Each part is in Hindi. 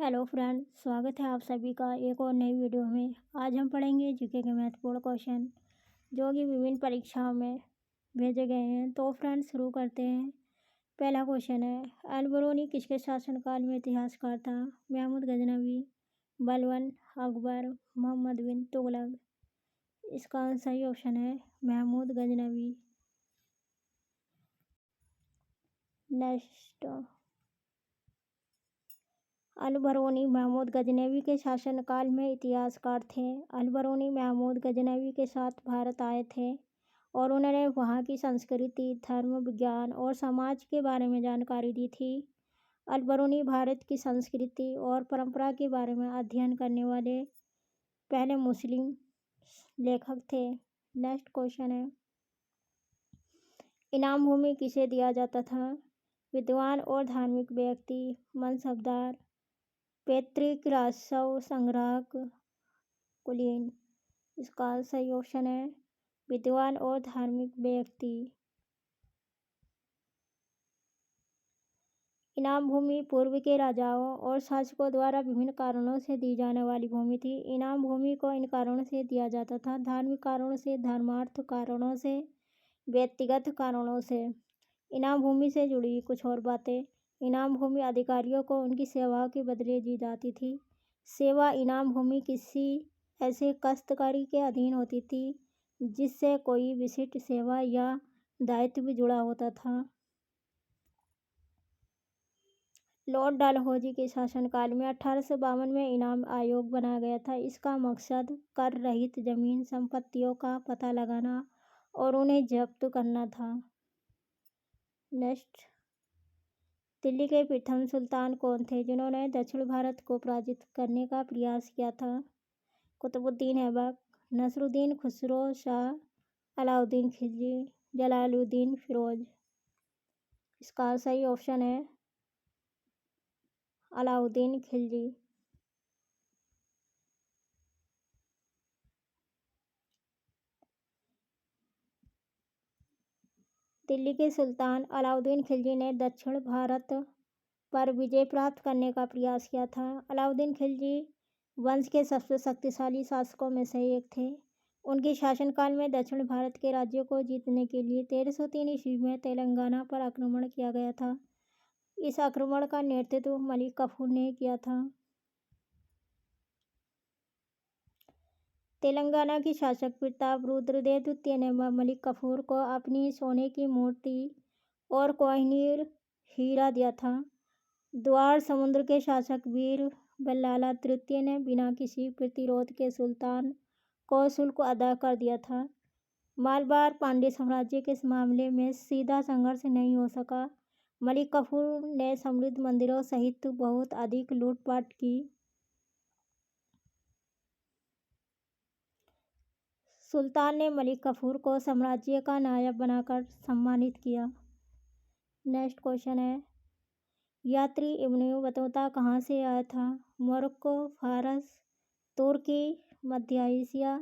हेलो फ्रेंड, स्वागत है आप सभी का एक और नई वीडियो में। आज हम पढ़ेंगे जीके के महत्वपूर्ण क्वेश्चन जो कि विभिन्न परीक्षाओं में भेजे गए हैं। तो फ्रेंड शुरू करते हैं। पहला क्वेश्चन है, अल-बरूनी किसके शासनकाल में इतिहासकार था? महमूद गजनवी, बलबन, अकबर, मोहम्मद बिन तुगलक। इसका सही ऑप्शन है महमूद गजनवी। नेक्स्ट, अल-बरूनी महमूद गजनवी के शासनकाल में इतिहासकार थे। अल-बरूनी महमूद गजनवी के साथ भारत आए थे और उन्होंने वहाँ की संस्कृति, धर्म, विज्ञान और समाज के बारे में जानकारी दी थी। अल-बरूनी भारत की संस्कृति और परंपरा के बारे में अध्ययन करने वाले पहले मुस्लिम लेखक थे। नेक्स्ट क्वेश्चन है, इनाम भूमि किसे दिया जाता था? विद्वान और धार्मिक व्यक्ति, मनसबदार, पैतृक राजस्व संग्राहक, कुलीन। इसका सही ऑप्शन है विद्वान और धार्मिक व्यक्ति। इनाम भूमि पूर्व के राजाओं और शासकों द्वारा विभिन्न कारणों से दी जाने वाली भूमि थी। इनाम भूमि को इन कारणों से दिया जाता था: धार्मिक कारणों से, धर्मार्थ कारणों से, व्यक्तिगत कारणों से। इनाम भूमि से जुड़ी कुछ और बातें। इनाम भूमि अधिकारियों को उनकी सेवाओं के बदले दी जाती थी। सेवा इनाम भूमि किसी ऐसे काश्तकारी के अधीन होती थी जिससे कोई विशिष्ट सेवा या दायित्व जुड़ा होता था। लॉर्ड डलहौजी के शासनकाल में 1852 में इनाम आयोग बनाया गया था। इसका मकसद कर रहित जमीन संपत्तियों का पता लगाना और उन्हें जब्त करना था। नेक्स्ट, दिल्ली के प्रथम सुल्तान कौन थे जिन्होंने दक्षिण भारत को पराजित करने का प्रयास किया था? कुतुबुद्दीन ऐबक, नसरुद्दीन खुसरो शाह, अलाउद्दीन खिलजी, जलालुद्दीन फिरोज। इसका सही ऑप्शन है अलाउद्दीन खिलजी। दिल्ली के सुल्तान अलाउद्दीन खिलजी ने दक्षिण भारत पर विजय प्राप्त करने का प्रयास किया था। अलाउद्दीन खिलजी वंश के सबसे शक्तिशाली शासकों में से एक थे। उनके शासनकाल में दक्षिण भारत के राज्यों को जीतने के लिए 1303 ईस्वी में तेलंगाना पर आक्रमण किया गया था। इस आक्रमण का नेतृत्व मलिक काफूर ने किया था। तेलंगाना के शासक प्रताप रुद्रदेव द्वितीय ने मलिक काफूर को अपनी सोने की मूर्ति और कोहिनूर हीरा दिया था। द्वार समुद्र के शासक वीर बल्लाला तृतीय ने बिना किसी प्रतिरोध के सुल्तान को शुल्क अदा कर दिया था। मालबार पांड्य साम्राज्य के मामले में सीधा संघर्ष नहीं हो सका। मलिक काफूर ने समृद्ध मंदिरों सहित बहुत अधिक लूटपाट की। सुल्तान ने मलिक काफूर को साम्राज्य का नायब बनाकर सम्मानित किया। नेक्स्ट क्वेश्चन है, यात्री इब्न बतूता कहाँ से आया था? मोरक्को, फारस, तुर्की, मध्य एशिया।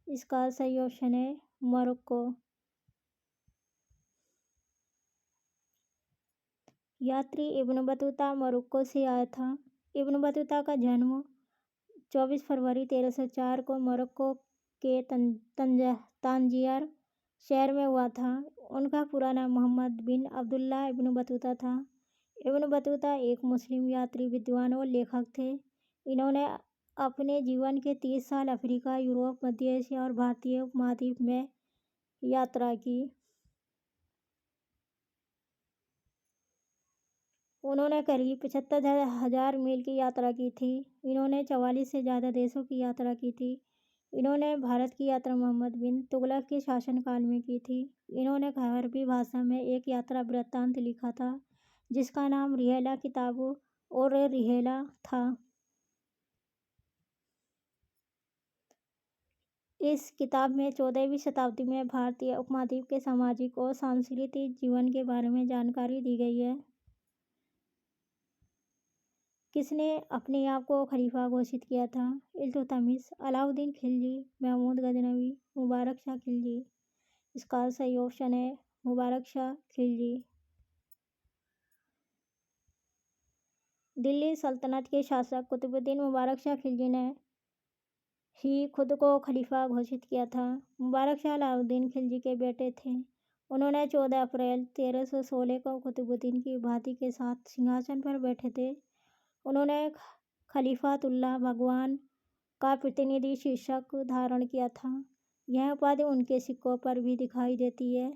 इसका सही ऑप्शन है मोरक्को। यात्री इब्न बतूता मोरक्को से आया था। इब्न बतूता का जन्म 24 फरवरी 1304 को मोरक्को के तांजियर शहर में हुआ था। उनका पूरा नाम मोहम्मद बिन अब्दुल्लाह इब्न बतूता था। इब्न बतूता एक मुस्लिम यात्री, विद्वान और लेखक थे। इन्होंने अपने जीवन के 30 साल अफ्रीका, यूरोप, मध्य एशिया और भारतीय उपमहाद्वीप में यात्रा की। उन्होंने करीब 75,000 मील की यात्रा की थी। इन्होंने 44 से ज़्यादा देशों की यात्रा की थी। इन्होंने भारत की यात्रा मोहम्मद बिन तुगलक के शासनकाल में की थी। इन्होंने अरबी भाषा में एक यात्रा वृत्तांत लिखा था जिसका नाम रिहला किताब और रिहला था। इस किताब में 14वीं शताब्दी में भारतीय उपमहाद्वीप के सामाजिक और सांस्कृतिक जीवन के बारे में जानकारी दी गई है। किसने अपने आप को खलीफा घोषित किया था? इल्तुतमिश, अलाउद्दीन खिलजी, महमूद गजनवी, मुबारक शाह खिलजी। इसका सही ऑप्शन है मुबारक शाह खिलजी। दिल्ली सल्तनत के शासक कुतुबुद्दीन मुबारक शाह खिलजी ने ही खुद को खलीफा घोषित किया था। मुबारक शाह अलाउद्दीन खिलजी के बेटे थे। उन्होंने 14 अप्रैल 1316 को कुतुबुद्दीन की उपाधि के साथ सिंहासन पर बैठे थे। उन्होंने खलीफातुल्लाह भगवान का प्रतिनिधि शीर्षक धारण किया था। यह उपाधि उनके सिक्कों पर भी दिखाई देती है।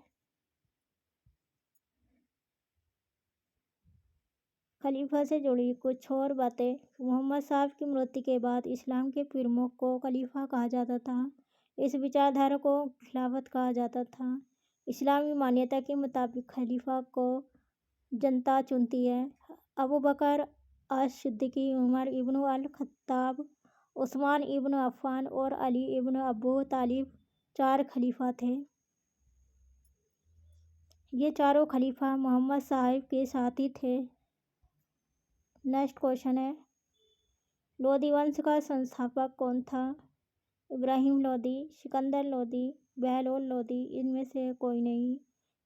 खलीफा से जुड़ी कुछ और बातें। मोहम्मद साहब की मृत्यु के बाद इस्लाम के प्रमुख को खलीफा कहा जाता था। इस विचारधारा को खिलाफत कहा जाता था। इस्लामी मान्यता के मुताबिक खलीफा को जनता चुनती है। अबू बकर अस-सिद्दीकी, उमर इब्न अल-खत्ताब, उस्मान इब्न अफ़्फ़ान और अली इब्न अबू तालिब 4 खलीफा थे। ये चारों खलीफा मोहम्मद साहब के साथी थे। नेक्स्ट क्वेश्चन है, लोदी वंश का संस्थापक कौन था? इब्राहिम लोदी, सिकंदर लोदी, बहलोल लोदी, इनमें से कोई नहीं।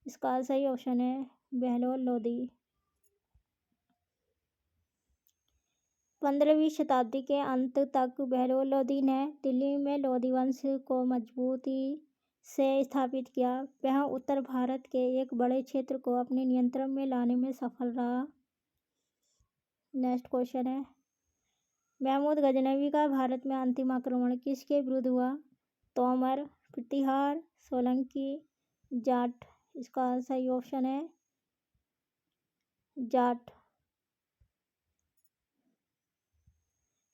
इसका सही ऑप्शन है बहलोल लोदी। 15वीं शताब्दी के अंत तक बहलोल लोदी ने दिल्ली में लोदी वंश को मजबूती से स्थापित किया। वह उत्तर भारत के एक बड़े क्षेत्र को अपने नियंत्रण में लाने में सफल रहा। नेक्स्ट क्वेश्चन है, महमूद गजनवी का भारत में अंतिम आक्रमण किसके विरुद्ध हुआ? तोमर, प्रतिहार, सोलंकी, जाट। इसका सही ऑप्शन है जाट।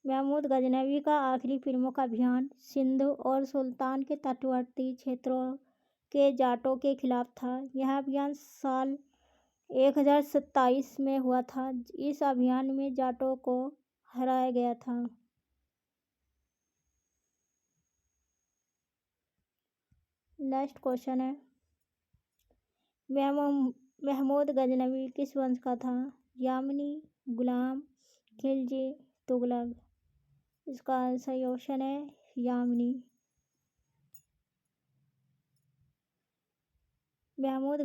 महमूद गजनवी का आखिरी प्रमुख अभियान सिंध और सुल्तान के तटवर्ती क्षेत्रों के जाटों के खिलाफ था। यह अभियान साल 1027 में हुआ था। इस अभियान में जाटों को हराया गया था। नेक्स्ट क्वेश्चन है, महमूद गजनवी किस वंश का था? यामनी, गुलाम, खिलजी, तुगलक। इसका सही ऑप्शन है यामनी। महमूद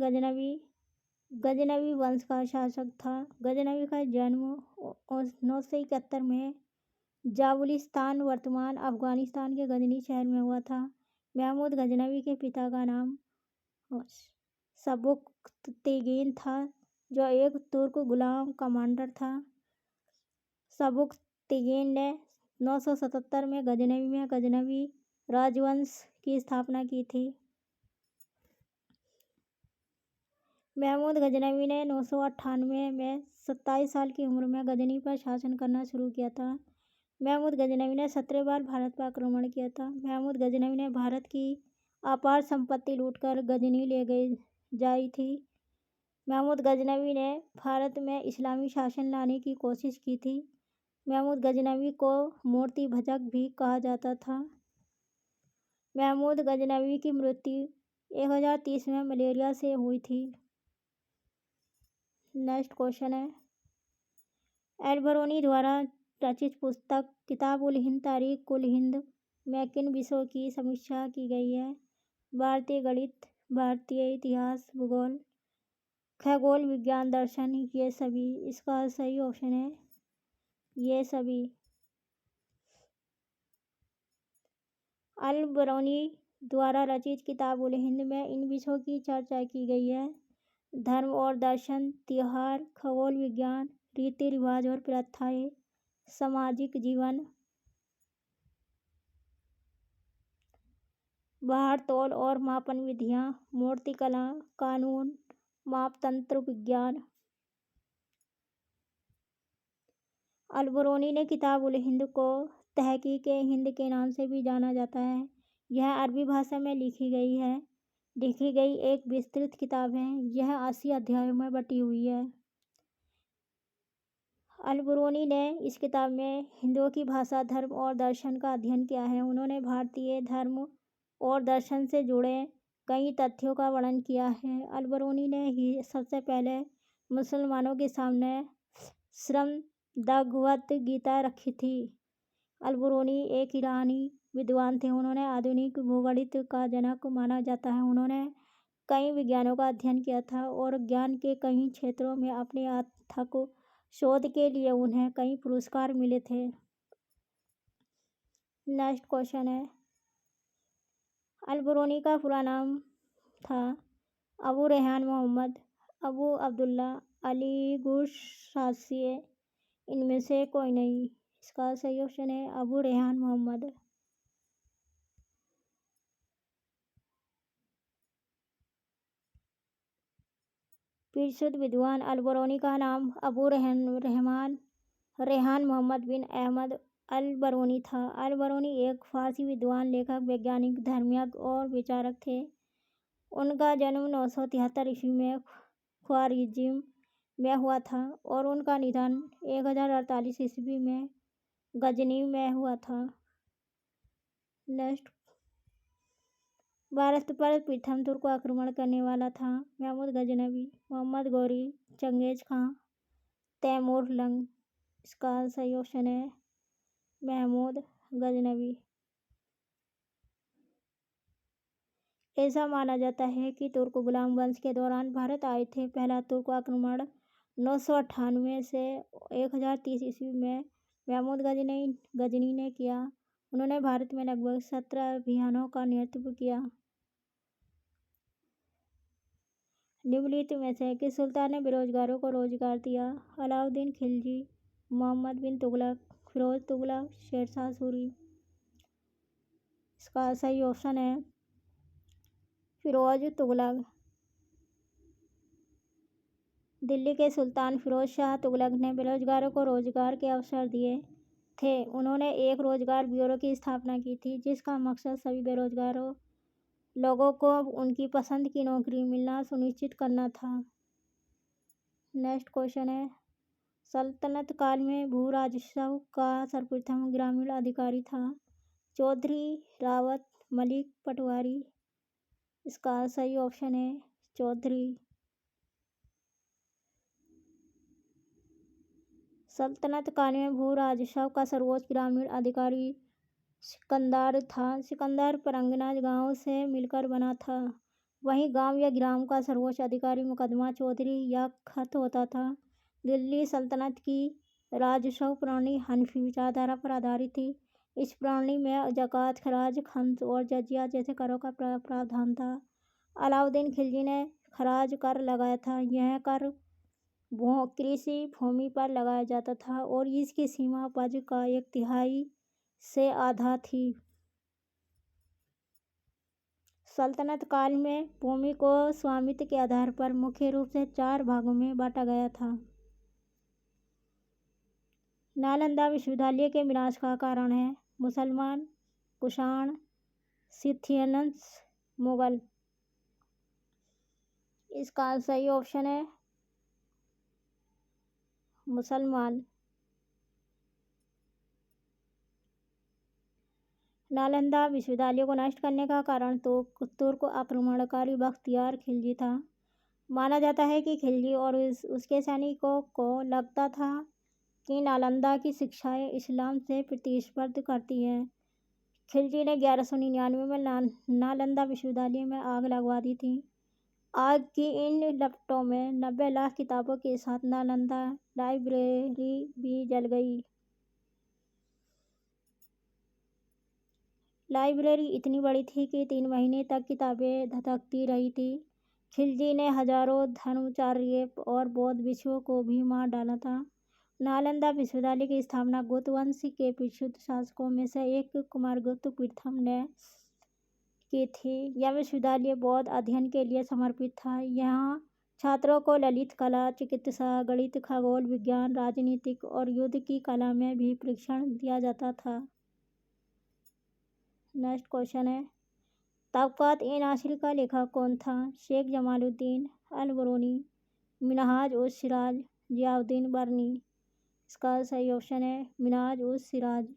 गजनवी वंश का शासक था। गजनवी का जन्म 971 में जाबुलिस्तान वर्तमान अफगानिस्तान के गजनी शहर में हुआ था। महमूद गजनवी के पिता का नाम सबुक्तगीन था, जो एक तुर्क गुलाम कमांडर था। सबुक्तगीन ने 977 में गजनवी राजवंश की स्थापना की थी। महमूद गजनवी ने 998 में 27 साल की उम्र में गजनी पर शासन करना शुरू किया था। महमूद गजनवी ने 17 बार भारत पर आक्रमण किया था। महमूद गजनवी ने भारत की अपार संपत्ति लूटकर गजनी ले जाई थी। महमूद गजनवी ने भारत में इस्लामी शासन लाने की कोशिश की थी। महमूद गजनवी को मूर्ति भजक भी कहा जाता था। महमूद गजनवी की मृत्यु 1030 में मलेरिया से हुई थी। नेक्स्ट क्वेश्चन है, अल-बरूनी द्वारा रचित पुस्तक किताब-उल-हिंद तारीख-उल-हिंद में किन विषयों की समीक्षा की गई है? भारतीय गणित, भारतीय इतिहास, भूगोल, खगोल विज्ञान, दर्शन, ये सभी। इसका सही ऑप्शन है ये सभी। अल-बरूनी द्वारा रचित किताब-उल-हिंद में इन विषयों की चर्चा की गई है: धर्म और दर्शन, त्योहार, खगोल विज्ञान, रीति रिवाज और प्रथाएं, सामाजिक जीवन, भार तौल और मापन विधियां, मूर्तिकला, कानून, मापतंत्र विज्ञान। अल-बरूनी ने किताब-उल-हिंद को तहकीक-ए-हिंद के नाम से भी जाना जाता है। यह अरबी भाषा में लिखी गई एक विस्तृत किताब है। यह 80 अध्यायों में बटी हुई है। अल-बरूनी ने इस किताब में हिंदुओं की भाषा, धर्म और दर्शन का अध्ययन किया है। उन्होंने भारतीय धर्म और दर्शन से जुड़े कई तथ्यों का वर्णन किया है। अल-बरूनी ने ही सबसे पहले मुसलमानों के सामने श्रीमद्भगवत गीता रखी थी। अल-बरूनी एक ईरानी विद्वान थे। उन्होंने आधुनिक भूगणित का जनक माना जाता है। उन्होंने कई विज्ञानों का अध्ययन किया था और ज्ञान के कई क्षेत्रों में अपने अथक शोध के लिए उन्हें कई पुरस्कार मिले थे। नेक्स्ट क्वेश्चन है, अल-बरूनी का पूरा नाम था अबू रेहान मोहम्मद, अबू अब्दुल्ला, अली गुरसासिए, इनमें से कोई नहीं। इसका सही ऑप्शन है अबू रेहान मोहम्मद। पीरशुद विद्वान अल-बरूनी का नाम अबू रेहान मोहम्मद बिन अहमद अल-बरूनी था। अल-बरूनी एक फारसी विद्वान, लेखक, वैज्ञानिक, धर्मज्ञ और विचारक थे। उनका जन्म 973 ईस्वी में ख्वारिज़्म में हुआ था और उनका निधन 1048 ईस्वी में गजनी में हुआ था। नेक्स्ट, भारत पर प्रथम तुर्क आक्रमण करने वाला था महमूद गजनवी, मोहम्मद गौरी, चंगेज खां, तैमूर लंग। इसका सही ऑप्शन है महमूद गजनवी। ऐसा माना जाता है कि तुर्क गुलाम वंश के दौरान भारत आए थे। पहला तुर्क आक्रमण 998 से 1030 ईस्वी में महमूद गजनी ने किया। उन्होंने भारत में लगभग 17 अभियानों का नेतृत्व किया। निम्नलिखित में से किस सुल्तान ने बेरोजगारों को रोजगार दिया? अलाउद्दीन खिलजी, मोहम्मद बिन तुगलक, फिरोज तुगलक, शेरशाह सूरी। इसका सही ऑप्शन है फिरोज तुगलक। दिल्ली के सुल्तान फिरोज शाह तुगलक ने बेरोजगारों को रोजगार के अवसर दिए थे। उन्होंने एक रोजगार ब्यूरो की स्थापना की थी, जिसका मकसद सभी बेरोजगारों लोगों को उनकी पसंद की नौकरी मिलना सुनिश्चित करना था। नेक्स्ट क्वेश्चन है, सल्तनत काल में भू राजस्व का सर्वप्रथम ग्रामीण अधिकारी था? चौधरी, रावत, मलिक, पटवारी। इसका सही ऑप्शन है चौधरी। सल्तनत काल में भू राजस्व का सर्वोच्च ग्रामीण अधिकारी सिकंदर था। सिकंदर परगना गांव से मिलकर बना था। वहीं गांव या ग्राम का सर्वोच्च अधिकारी मुकदमा चौधरी या खत होता था। दिल्ली सल्तनत की राजस्व प्रणाली हनफी विचारधारा पर आधारित थी। इस प्रणाली में ज़कात, खराज, खम्स और जजिया जैसे करों का प्रावधान था। अलाउद्दीन खिलजी ने खराज कर लगाया था। यह कर कृषि भूमि पर लगाया जाता था और इसकी सीमा उपज का 1/3 से आधा थी। सल्तनत काल में भूमि को स्वामित्व के आधार पर मुख्य रूप से 4 भागों में बांटा गया था। नालंदा विश्वविद्यालय के विनाश का कारण है? मुसलमान, कुषाण, सिथियन्स, मुगल। इसका सही ऑप्शन है मुसलमान। नालंदा विश्वविद्यालय को नष्ट करने का कारण तो तुर्क आक्रमणकारी बख्तियार खिलजी था। माना जाता है कि खिलजी और उसके सैनिकों को लगता था कि नालंदा की शिक्षाएं इस्लाम से प्रतिस्पर्धा करती हैं। खिलजी ने 1199 में नालंदा विश्वविद्यालय में आग लगवा दी थी। आग की इन लपटों में 90 लाख किताबों के साथ नालंदा लाइब्रेरी भी जल गई। लाइब्रेरी इतनी बड़ी थी कि 3 महीने तक किताबें धधकती रही थी। खिलजी ने हजारों धर्माचार्य और बौद्ध भिक्षुओं को भी मार डाला था। नालंदा विश्वविद्यालय की स्थापना गुप्त वंश के प्रसिद्ध शासकों में से एक कुमारगुप्त प्रथम ने की थी। यह विश्वविद्यालय बौद्ध अध्ययन के लिए समर्पित था। यहाँ छात्रों को ललित कला, चिकित्सा, गणित, खगोल विज्ञान, राजनीतिक और युद्ध की कला में भी प्रशिक्षण दिया जाता था। नेक्स्ट क्वेश्चन है, तबक़ात-ए-नासिर का लेखक कौन था? शेख जमालुद्दीन, अल-बरूनी, मिनहाज-उस-सिराज, ज़ियाउद्दीन बरनी। इसका सही ऑप्शन है मिनहाज-उस-सिराज।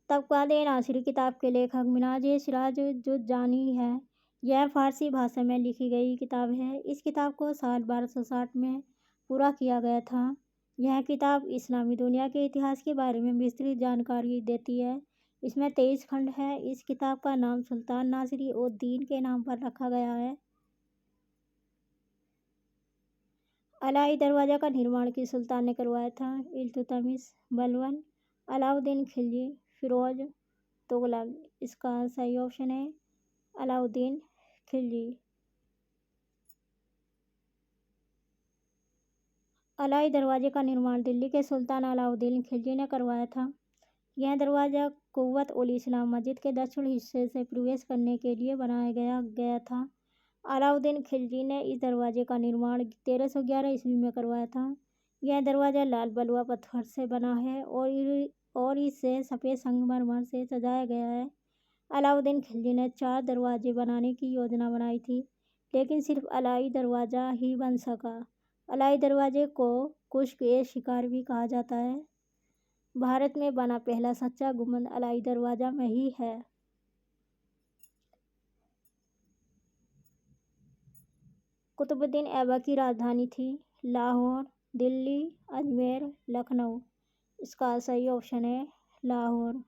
तबक़ात-ए-नासिर किताब के लेखक मिनहाज-ए-सिराज जुज़जानी है। यह फारसी भाषा में लिखी गई किताब है। इस किताब को साल 1260 में पूरा किया गया था। यह किताब इस्लामी दुनिया के इतिहास के बारे में विस्तृत जानकारी देती है। इसमें 23 खंड हैं। इस किताब का नाम सुल्तान नासिर-उद-दीन के नाम पर रखा गया है। अलाई दरवाज़ा का निर्माण किस सुल्तान ने करवाया था? इल्तुतमिश, बलबन, अलाउद्दीन खिलजी, फिरोज तुगलक। इसका सही ऑप्शन है अलाउद्दीन खिलजी। अलाई दरवाजे का निर्माण दिल्ली के सुल्तान अलाउद्दीन खिलजी ने करवाया था। यह दरवाज़ा कुव्वत उल इस्लाम मस्जिद के दक्षिण हिस्से से प्रवेश करने के लिए बनाया गया था। अलाउद्दीन खिलजी ने इस दरवाजे का निर्माण 1311 ईस्वी में करवाया था। यह दरवाज़ा लाल बलुआ पत्थर से बना है और इसे सफ़ेद संगमरमर से सजाया गया है। अलाउद्दीन खिलजी ने 4 दरवाजे बनाने की योजना बनाई थी, लेकिन सिर्फ अलाई दरवाज़ा ही बन सका। अलाई दरवाजे को कुश-ए-शिकार भी कहा जाता है। भारत में बना पहला सच्चा गुंबद अलाई दरवाज़ा में ही है। कुतुबुद्दीन ऐबक की राजधानी थी लाहौर, दिल्ली, अजमेर, लखनऊ। इसका सही ऑप्शन है लाहौर।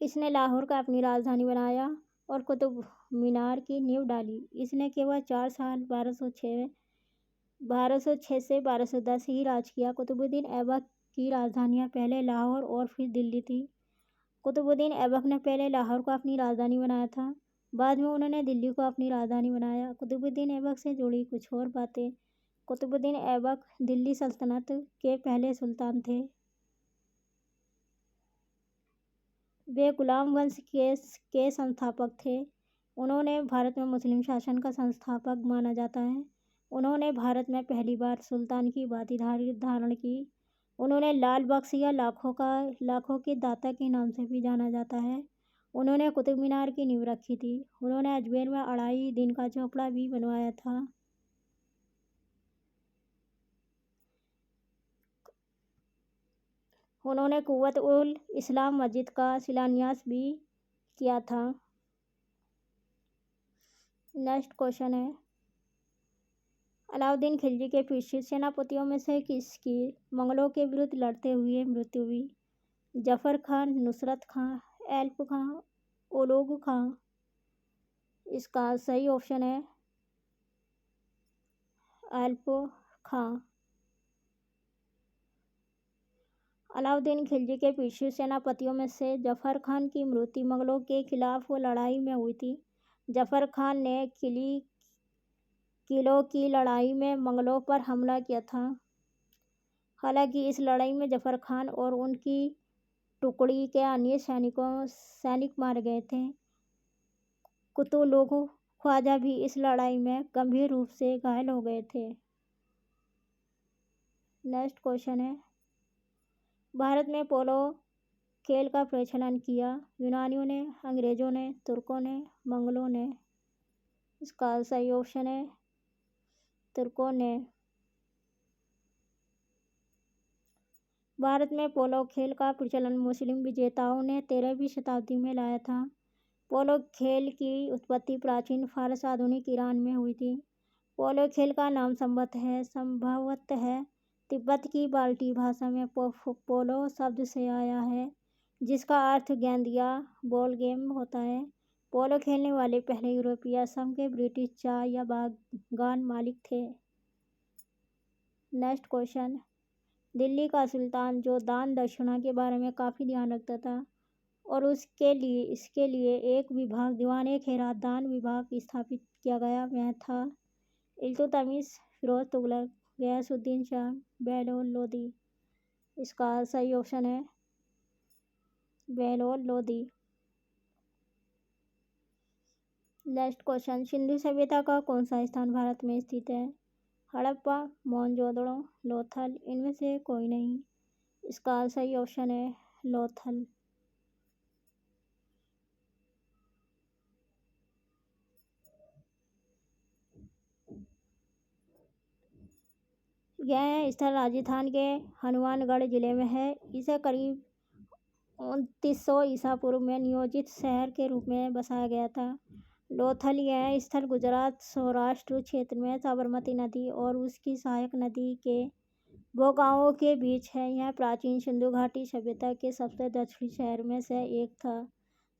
इसने लाहौर का अपनी राजधानी बनाया और कुतुब मीनार की नींव डाली। इसने केवल 4 साल 1206 से 1210 ही राज किया। कुतुबुद्दीन ऐबक की राजधानियाँ पहले लाहौर और फिर दिल्ली थी। कुतुबुद्दीन ऐबक ने पहले लाहौर को अपनी राजधानी बनाया था, बाद में उन्होंने दिल्ली को अपनी राजधानी बनाया। कुतुबुद्दीन ऐबक से जुड़ी कुछ और बातें। कुतुबुद्दीन ऐबक दिल्ली सल्तनत के पहले सुल्तान थे। वे गुलाम वंश के संस्थापक थे। उन्होंने भारत में मुस्लिम शासन का संस्थापक माना जाता है। उन्होंने भारत में पहली बार सुल्तान की उपाधि धारण की। उन्होंने लाल बख्श या लाखों के दाता के नाम से भी जाना जाता है। उन्होंने कुतुब मीनार की नींव रखी थी। उन्होंने अजमेर में 2.5 दिन का झोपड़ा भी बनवाया था। उन्होंने कुव्वत उल इस्लाम मस्जिद का शिलान्यास भी किया था। नेक्स्ट क्वेश्चन है, अलाउद्दीन खिलजी के पीछे सेनापतियों में से किसकी मंगलों के विरुद्ध लड़ते हुए मृत्यु हुई? जफर खान, नुसरत खां, एल्प खां, ओलोग खां। इसका सही ऑप्शन है एल्प खां। अलाउद्दीन खिलजी के पीछे सेनापतियों में से जफर खान की मृत्यु मंगलों के खिलाफ लड़ाई में हुई थी। जफर खान ने किलों की लड़ाई में मंगलों पर हमला किया था। हालांकि इस लड़ाई में जफर खान और उनकी टुकड़ी के अन्य सैनिक मारे गए थे। कुतुलुग ख्वाजा भी इस लड़ाई में गंभीर रूप से घायल हो गए थे। नेक्स्ट क्वेश्चन है, भारत में पोलो खेल का प्रचलन किया यूनानियों ने, अंग्रेजों ने, तुर्कों ने, मंगलों ने। इसका सही ऑप्शन है तुर्कों ने। भारत में पोलो खेल का प्रचलन मुस्लिम विजेताओं ने 13वीं शताब्दी में लाया था। पोलो खेल की उत्पत्ति प्राचीन फारस आधुनिक ईरान में हुई थी। पोलो खेल का नाम संभवतः तिब्बत की बाल्टी भाषा में पोलो शब्द से आया है, जिसका अर्थ गेंद या बॉल गेम होता है। पोलो खेलने वाले पहले यूरोपीय असम के ब्रिटिश चाय या बागान मालिक थे। नेक्स्ट क्वेश्चन, दिल्ली का सुल्तान जो दान दक्षिणा के बारे में काफ़ी ध्यान रखता था और इसके लिए एक विभाग दीवान-ए-खैरात दान विभाग स्थापित किया गया, वह था इल्तुतमिश, फिरोज तुगलक, गयासुद्दीन शाह, बहलोल लोदी। इसका सही ऑप्शन है बहलोल लोदी। नेक्स्ट क्वेश्चन, सिंधु सभ्यता का कौन सा स्थान भारत में स्थित है? हड़प्पा, मोहनजोदड़ो, लोथल। इनमें से कोई नहीं। इसका सही ऑप्शन है लोथल। यह स्थल राजस्थान के हनुमानगढ़ जिले में है। इसे करीब 2900 ईसा पूर्व में नियोजित शहर के रूप में बसाया गया था। लोथल यह स्थल गुजरात सौराष्ट्र क्षेत्र में साबरमती नदी और उसकी सहायक नदी के दो गांवों के बीच है। यह प्राचीन सिंधु घाटी सभ्यता के सबसे दक्षिणी शहर में से एक था।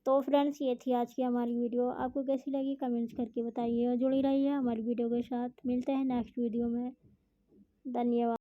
तो फ्रेंड्स ये थी आज की हमारी वीडियो। आपको कैसी लगी कमेंट्स करके बताइए और जुड़ी रहिए हमारी वीडियो के साथ। मिलते हैं नेक्स्ट वीडियो में। धन्यवाद।